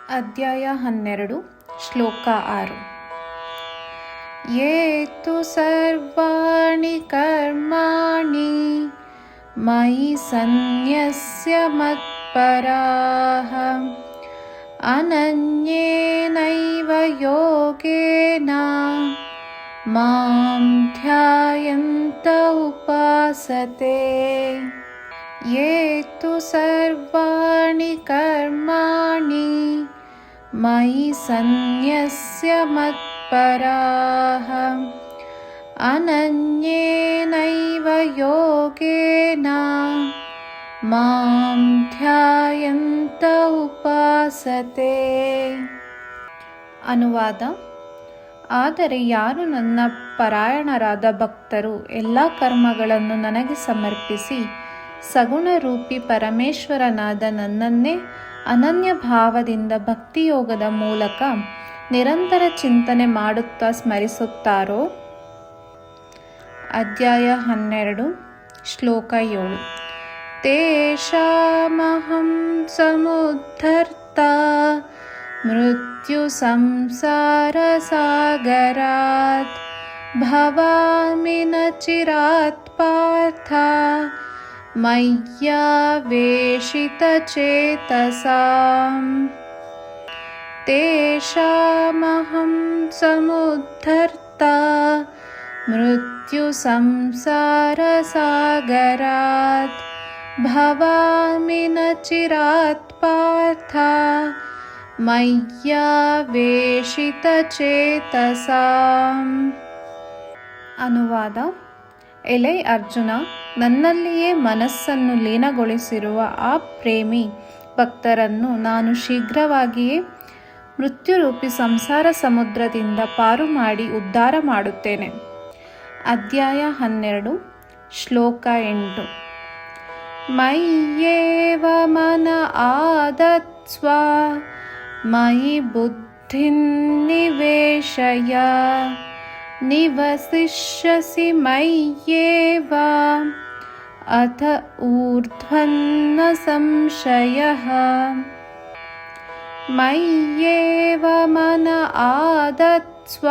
ಅಧ್ಯಾಯ 12 ಶ್ಲೋಕ 6. ಯೇ ತು ಸರ್ವಾಣಿ ಕರ್ಮಾಣಿ ಮಯಿ ಸನ್ಯಸ್ಯ ಮತ್ಪರಾಃ ಅನನ್ಯೇನೈವ ಯೋಗೇನ ಮಾಂ ಧ್ಯಾಯಂತ ಉಪಾಸತೆ. ಯೇ ತು ಸರ್ವಾಣಿ ಕರ್ಮಾಣಿ ಮಯಿ ಸನ್ಯಸ್ಯ ಮತ್ಪರಾಃ ಅನನ್ಯೇನೈವ ಯೋಗೇನ ಮಾಂ ಧ್ಯಾಯಂತ ಉಪಾಸತೆ. ಅನುವಾದ: ಆದರೆ ಯಾರು ನನ್ನ ಪರಾಯಣರಾದ ಭಕ್ತರು ಎಲ್ಲ ಕರ್ಮಗಳನ್ನು ನನಗೆ ಸಮರ್ಪಿಸಿ ಸಗುಣರೂಪಿ ಪರಮೇಶ್ವರನಾದ ನನ್ನನ್ನೇ ಅನನ್ಯ ಭಾವದಿಂದ ಭಕ್ತಿಯೋಗದ ಮೂಲಕ ನಿರಂತರ ಚಿಂತನೆ ಮಾಡುತ್ತಾ ಸ್ಮರಿಸುತ್ತಾರೋ. ಅಧ್ಯಾಯ 12 ಶ್ಲೋಕ 7. ತೇಷಾಮಹಂ ಸಮುದ್ಧರ್ತಾ ಮೃತ್ಯು ಸಂಸಾರ ಸಾಗರಾತ್ ಭವಾಮಿ ನ ಚಿರಾತ್ ಪಾರ್ಥ ಮಯ್ಯಾವೇಶಿತಚೇತಸಾಂ. ತೇಷಾಮಹಂ ಸಮುದ್ಧರ್ತಾ ಮೃತ್ಯು ಸಂಸಾರ ಸಾಗರಾತ್ ಭವಾಮಿ ನ ಚಿರಾತ್ ಪಾರ್ಥ ಮಯ್ಯಾವೇಶಿತಚೇತಸಾಂ. ಅನುವಾದ: ಎಲೈ ಅರ್ಜುನ, ನನ್ನಲ್ಲಿಯೇ ಮನಸ್ಸನ್ನು ಲೀನಗೊಳಿಸಿರುವ ಆ ಪ್ರೇಮಿ ಭಕ್ತರನ್ನು ನಾನು ಶೀಘ್ರವಾಗಿಯೇ ಮೃತ್ಯುರೂಪಿ ಸಂಸಾರ ಸಮುದ್ರದಿಂದ ಪಾರು ಮಾಡಿ ಉದ್ಧಾರ ಮಾಡುತ್ತೇನೆ. ಅಧ್ಯಾಯ 12 ಶ್ಲೋಕ 8. ಮಯ್ಯೇವ ಮನ ಆದತ್ಸ್ವ ಮಯಿ ಬುದ್ಧಿನ್ ನಿವೇಶಯ ನಿವಸಿಷ್ಯಸಿ ಮಯ್ಯೇವ ಅಥ ಊರ್ಧ್ವನ್ನ ಸಂಶಯಃ. ಮಯ್ಯೇವ ಮನ ಆದತ್ಸ್ವ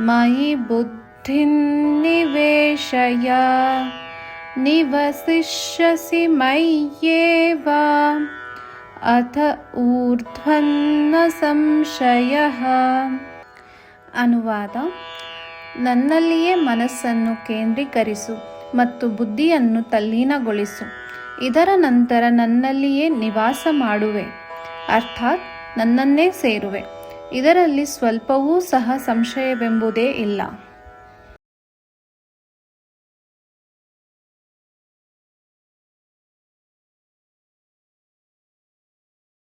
ಮಯಿ ಬುದ್ಧಿನ್ ನಿವೇಶಯ ನಿವಸಿಷ್ಯಸಿ ಮಯ್ಯೇವ ಅಥ ಊರ್ಧ್ವನ್ನ ಸಂಶಯಃ. ಅನುವಾದ: ನನ್ನಲ್ಲಿಯೇ ಮನಸ್ಸನ್ನು ಕೇಂದ್ರೀಕರಿಸು ಮತ್ತು ಬುದ್ಧಿಯನ್ನು ತಲ್ಲೀನಗೊಳಿಸು, ಇದರ ನಂತರ ನನ್ನಲ್ಲಿಯೇ ನಿವಾಸ ಮಾಡುವೆ, ಅರ್ಥಾತ್ ನನ್ನನ್ನೇ ಸೇರುವೆ. ಇದರಲ್ಲಿ ಸ್ವಲ್ಪವೂ ಸಹ ಸಂಶಯವೆಂಬುದೇ ಇಲ್ಲ.